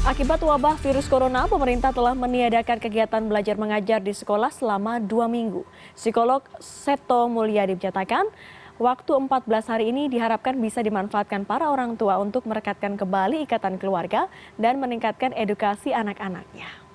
Akibat wabah virus corona, pemerintah telah meniadakan kegiatan belajar mengajar di sekolah selama 2 minggu. Psikolog Seto Mulyadi menyatakan, waktu 14 hari ini diharapkan bisa dimanfaatkan para orang tua untuk merekatkan kembali ikatan keluarga dan meningkatkan edukasi anak-anaknya.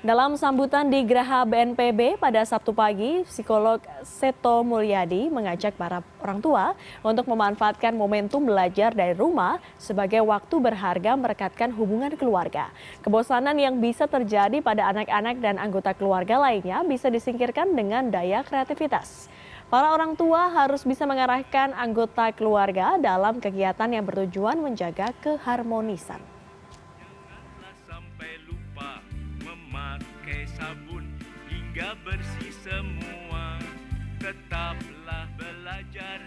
Dalam sambutan di Geraha BNPB pada Sabtu pagi, psikolog Seto Mulyadi mengajak para orang tua untuk memanfaatkan momentum belajar dari rumah sebagai waktu berharga merekatkan hubungan keluarga. Kebosanan yang bisa terjadi pada anak-anak dan anggota keluarga lainnya bisa disingkirkan dengan daya kreativitas. Para orang tua harus bisa mengarahkan anggota keluarga dalam kegiatan yang bertujuan menjaga keharmonisan. Memakai sabun hingga bersih semua, tetaplah belajar.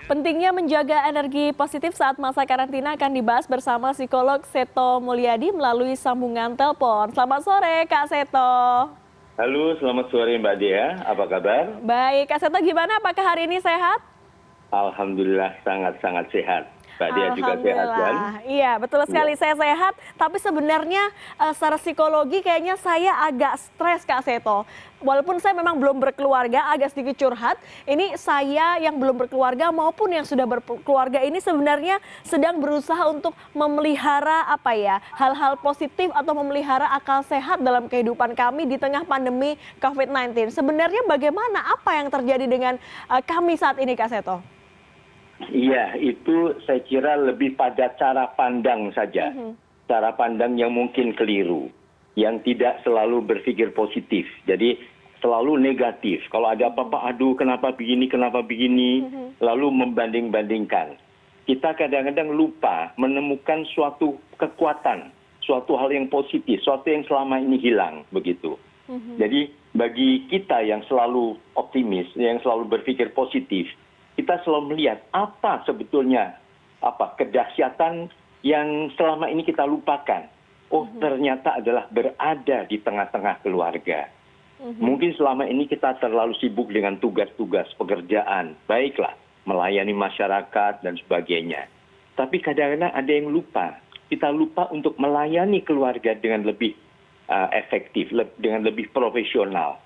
Pentingnya menjaga energi positif saat masa karantina akan dibahas bersama psikolog Seto Mulyadi melalui sambungan telepon. Selamat sore Kak Seto. Halo, selamat sore Mbak Dea. Apa kabar? Baik, Kak Seto gimana? Apakah hari ini sehat? Alhamdulillah sangat-sangat sehat. Mbak Dea juga sehat kan? Iya, betul sekali. Saya sehat, tapi sebenarnya secara psikologi kayaknya saya agak stres Kak Seto. Walaupun saya memang belum berkeluarga, agak sedikit curhat. Ini saya yang belum berkeluarga maupun yang sudah berkeluarga ini sebenarnya sedang berusaha untuk memelihara hal-hal positif atau memelihara akal sehat dalam kehidupan kami di tengah pandemi COVID-19. Sebenarnya bagaimana apa yang terjadi dengan kami saat ini Kak Seto? Iya, itu saya kira lebih pada cara pandang saja. Cara pandang yang mungkin keliru. Yang tidak selalu berpikir positif. Jadi selalu negatif. Kalau ada apa-apa, aduh kenapa begini. Lalu membanding-bandingkan. Kita kadang-kadang lupa menemukan suatu kekuatan. Suatu hal yang positif. Suatu yang selama ini hilang. Begitu. Jadi bagi kita yang selalu optimis, yang selalu berpikir positif, kita selalu melihat apa sebetulnya kedahsyatan yang selama ini kita lupakan. Oh, ternyata adalah berada di tengah-tengah keluarga. Mungkin selama ini kita terlalu sibuk dengan tugas-tugas pekerjaan. Baiklah, melayani masyarakat dan sebagainya. Tapi kadang-kadang ada yang lupa. Kita lupa untuk melayani keluarga dengan lebih efektif, dengan lebih profesional.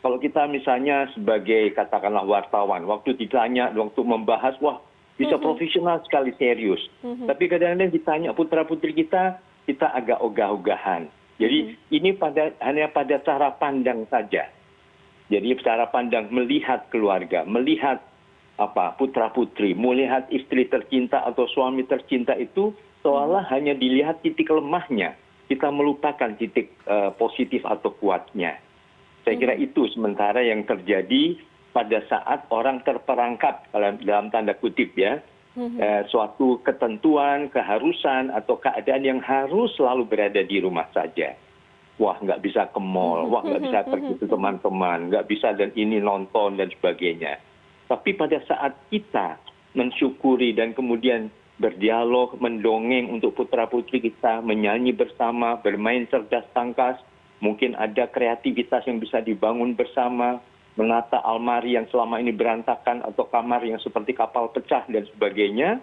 Kalau kita misalnya sebagai katakanlah wartawan, waktu ditanya, waktu membahas, wah bisa profesional sekali, serius. Tapi kadang-kadang ditanya putra-putri kita agak ogah-ogahan. Jadi ini hanya pada cara pandang saja. Jadi cara pandang melihat keluarga, melihat putra-putri, melihat istri tercinta atau suami tercinta itu seolah hanya dilihat titik lemahnya. Kita melupakan titik positif atau kuatnya. Saya kira itu sementara yang terjadi pada saat orang terperangkap dalam tanda kutip ya. Suatu ketentuan, keharusan atau keadaan yang harus selalu berada di rumah saja. Wah nggak bisa ke mall, wah nggak bisa pergi ke teman-teman, nggak bisa dan ini nonton dan sebagainya. Tapi pada saat kita mensyukuri dan kemudian berdialog, mendongeng untuk putra-putri kita, menyanyi bersama, bermain cerdas tangkas, mungkin ada kreativitas yang bisa dibangun bersama, menata almari yang selama ini berantakan atau kamar yang seperti kapal pecah dan sebagainya.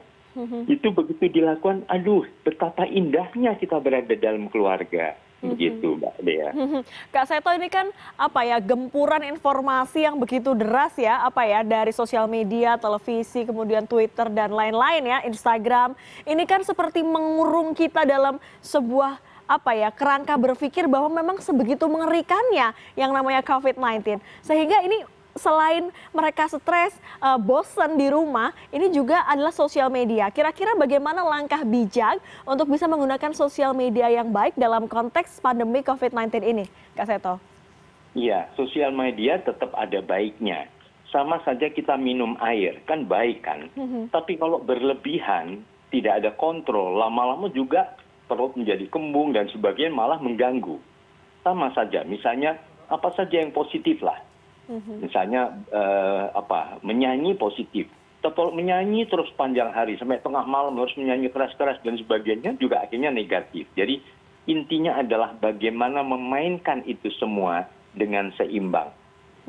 Itu begitu dilakukan, aduh betapa indahnya kita berada dalam keluarga. Begitu Mbak Dea. Kak Seto, ini kan gempuran informasi yang begitu deras ya, dari sosial media, televisi, kemudian Twitter dan lain-lain ya, Instagram. Ini kan seperti mengurung kita dalam sebuah kerangka berpikir bahwa memang sebegitu mengerikannya yang namanya COVID-19. Sehingga ini selain mereka stres, bosan di rumah, ini juga adalah sosial media. Kira-kira bagaimana langkah bijak untuk bisa menggunakan sosial media yang baik dalam konteks pandemi COVID-19 ini, Kak Seto? Iya, sosial media tetap ada baiknya. Sama saja kita minum air, kan baik kan? Tapi kalau berlebihan, tidak ada kontrol, lama-lama juga perut menjadi kembung dan sebagainya, malah mengganggu. Sama saja, misalnya apa saja yang positif lah. Misalnya menyanyi positif. Kalau menyanyi terus panjang hari sampai tengah malam harus menyanyi keras-keras dan sebagainya juga akhirnya negatif. Jadi intinya adalah bagaimana memainkan itu semua dengan seimbang.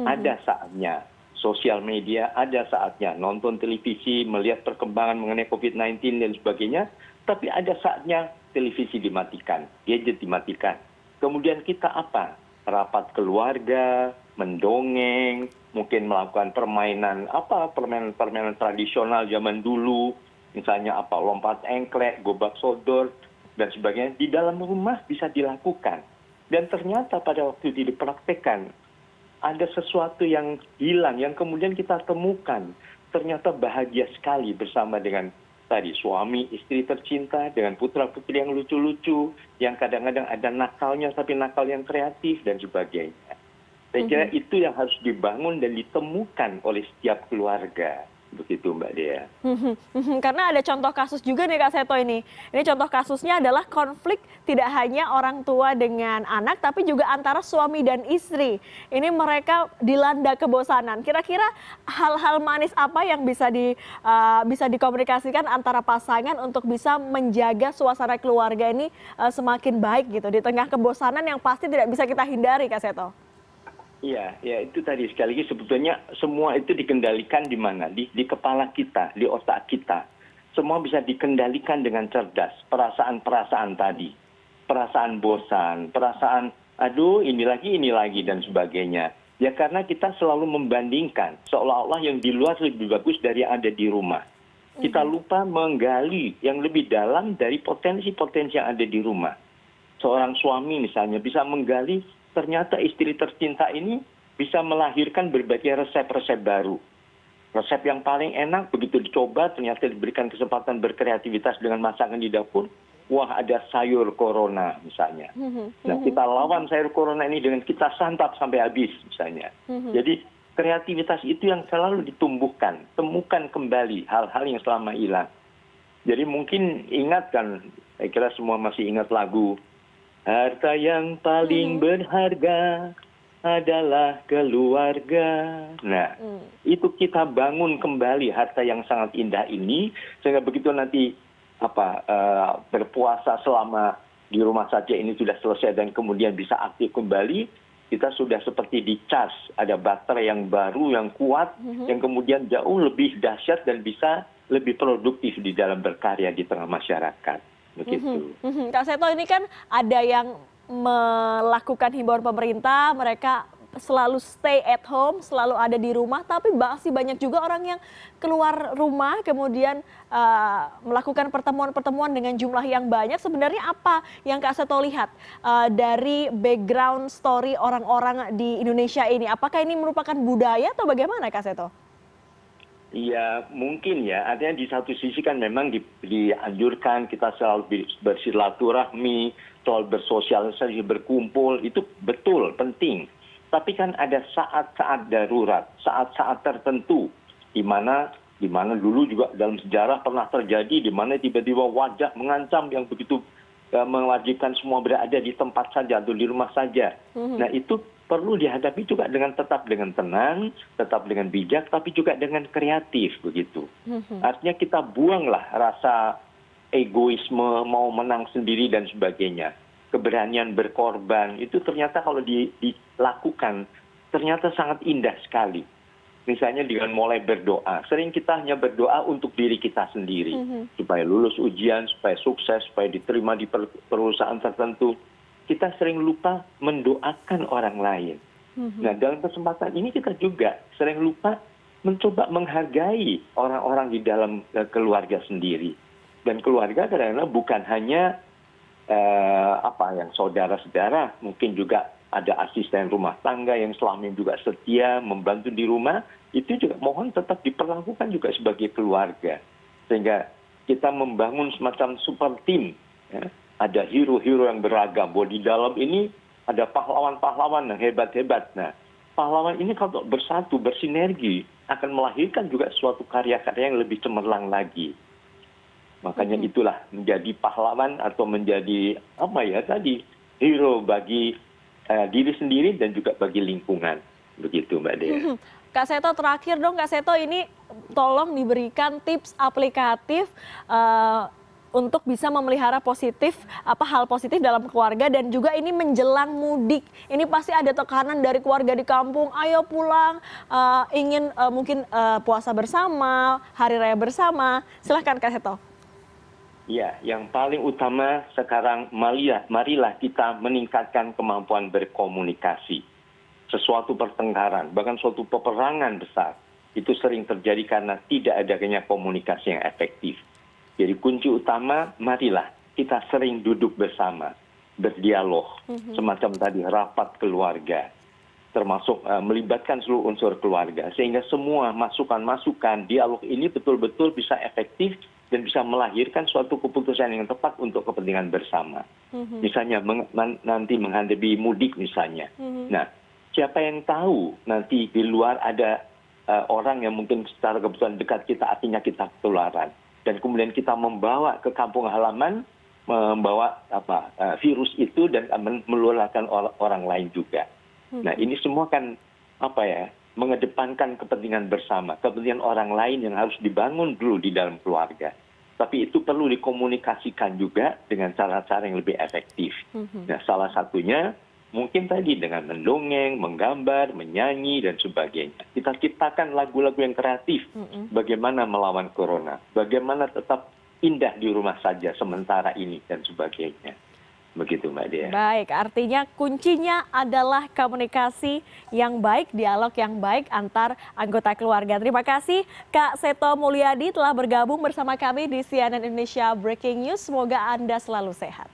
Ada saatnya sosial media, ada saatnya nonton televisi, melihat perkembangan mengenai COVID-19 dan sebagainya. Tapi ada saatnya televisi dimatikan, gadget dimatikan. Kemudian kita apa? Rapat keluarga, mendongeng, mungkin melakukan permainan permainan tradisional zaman dulu, misalnya lompat engklek, gobak sodor dan sebagainya di dalam rumah bisa dilakukan. Dan ternyata pada waktu dipraktekkan ada sesuatu yang hilang yang kemudian kita temukan. Ternyata bahagia sekali bersama dengan tadi suami, istri tercinta, dengan putra-putri yang lucu-lucu, yang kadang-kadang ada nakalnya tapi nakal yang kreatif dan sebagainya. Saya kira itu yang harus dibangun dan ditemukan oleh setiap keluarga. Begitu Mbak Dea. Karena ada contoh kasus juga nih Kak Seto ini. Ini contoh kasusnya adalah konflik tidak hanya orang tua dengan anak, tapi juga antara suami dan istri. Ini mereka dilanda kebosanan. Kira-kira hal-hal manis apa yang bisa dikomunikasikan antara pasangan untuk bisa menjaga suasana keluarga ini semakin baik gitu di tengah kebosanan yang pasti tidak bisa kita hindari Kak Seto? Iya, ya itu tadi sekali lagi sebetulnya semua itu dikendalikan di mana? Di kepala kita, di otak kita. Semua bisa dikendalikan dengan cerdas. Perasaan-perasaan tadi. Perasaan bosan, perasaan aduh ini lagi dan sebagainya. Ya karena kita selalu membandingkan seolah-olah yang di luar lebih bagus dari yang ada di rumah. Kita lupa menggali yang lebih dalam dari potensi-potensi yang ada di rumah. Seorang suami misalnya bisa menggali ternyata istri tercinta ini bisa melahirkan berbagai resep-resep baru. Resep yang paling enak begitu dicoba ternyata diberikan kesempatan berkreativitas dengan masakan di dapur. Wah ada sayur corona misalnya. Nah kita lawan sayur corona ini dengan kita santap sampai habis misalnya. Jadi kreativitas itu yang selalu ditumbuhkan. Temukan kembali hal-hal yang selama hilang. Jadi mungkin ingat kan, saya kira semua masih ingat lagu harta yang paling berharga adalah keluarga. Nah, itu kita bangun kembali harta yang sangat indah ini sehingga begitu nanti berpuasa selama di rumah saja ini sudah selesai dan kemudian bisa aktif kembali, kita sudah seperti di-charge, ada baterai yang baru yang kuat yang kemudian jauh lebih dahsyat dan bisa lebih produktif di dalam berkarya di tengah masyarakat. Begitu. Kak Seto, ini kan ada yang melakukan himbauan pemerintah, mereka selalu stay at home, selalu ada di rumah, tapi masih banyak juga orang yang keluar rumah kemudian melakukan pertemuan-pertemuan dengan jumlah yang banyak. Sebenarnya apa yang Kak Seto lihat dari background story orang-orang di Indonesia ini? Apakah ini merupakan budaya atau bagaimana Kak Seto? Iya mungkin ya, artinya di satu sisi kan memang dianjurkan kita selalu bersilaturahmi, selalu bersosialisasi, berkumpul, itu betul, penting. Tapi kan ada saat-saat darurat, saat-saat tertentu, di mana dulu juga dalam sejarah pernah terjadi, di mana tiba-tiba wajah mengancam yang begitu mewajibkan semua berada di tempat saja atau di rumah saja. Nah itu perlu dihadapi juga tetap dengan tenang, tetap dengan bijak, tapi juga dengan kreatif begitu. Artinya kita buanglah rasa egoisme, mau menang sendiri dan sebagainya. Keberanian berkorban itu ternyata kalau dilakukan ternyata sangat indah sekali. Misalnya dengan mulai berdoa, sering kita hanya berdoa untuk diri kita sendiri, supaya lulus ujian, supaya sukses, supaya diterima di perusahaan tertentu. Kita sering lupa mendoakan orang lain. Nah dalam kesempatan ini kita juga sering lupa mencoba menghargai orang-orang di dalam keluarga sendiri. Dan keluarga kadang-kadang bukan hanya yang saudara-saudara, mungkin juga ada asisten rumah tangga yang selama ini juga setia membantu di rumah, itu juga mohon tetap diperlakukan juga sebagai keluarga. Sehingga kita membangun semacam super team. Ya. Ada hero-hero yang beragam, bahwa di dalam ini ada pahlawan-pahlawan yang hebat-hebat. Nah, pahlawan ini kalau bersatu, bersinergi, akan melahirkan juga suatu karya-karya yang lebih cemerlang lagi. Makanya itulah menjadi pahlawan atau menjadi hero bagi diri sendiri dan juga bagi lingkungan. Begitu Mbak Dea. Kak Seto, terakhir dong Kak Seto, ini tolong diberikan tips aplikatif untuk bisa memelihara hal positif dalam keluarga, dan juga ini menjelang mudik. Ini pasti ada tekanan dari keluarga di kampung, ayo pulang, ingin mungkin puasa bersama, hari raya bersama. Silahkan Kak Seto. Ya, yang paling utama sekarang marilah kita meningkatkan kemampuan berkomunikasi. Sesuatu pertengkaran, bahkan suatu peperangan besar, itu sering terjadi karena tidak adanya komunikasi yang efektif. Jadi kunci utama, marilah kita sering duduk bersama, berdialog, semacam tadi rapat keluarga, termasuk melibatkan seluruh unsur keluarga, sehingga semua masukan-masukan, dialog ini betul-betul bisa efektif dan bisa melahirkan suatu keputusan yang tepat untuk kepentingan bersama. Misalnya nanti menghadapi mudik misalnya. Nah, siapa yang tahu nanti di luar ada orang yang mungkin secara kebetulan dekat kita, artinya kita ketularan. Dan kemudian kita membawa ke kampung halaman, membawa virus itu dan menularkan orang lain juga. Nah, ini semua kan mengedepankan kepentingan bersama, kepentingan orang lain yang harus dibangun dulu di dalam keluarga. Tapi itu perlu dikomunikasikan juga dengan cara-cara yang lebih efektif. Nah, salah satunya mungkin tadi dengan mendongeng, menggambar, menyanyi, dan sebagainya. Kita ciptakan lagu-lagu yang kreatif, bagaimana melawan corona, bagaimana tetap indah di rumah saja sementara ini, dan sebagainya. Begitu Mbak Dea. Baik, artinya kuncinya adalah komunikasi yang baik, dialog yang baik antar anggota keluarga. Terima kasih Kak Seto Mulyadi telah bergabung bersama kami di CNN Indonesia Breaking News. Semoga Anda selalu sehat.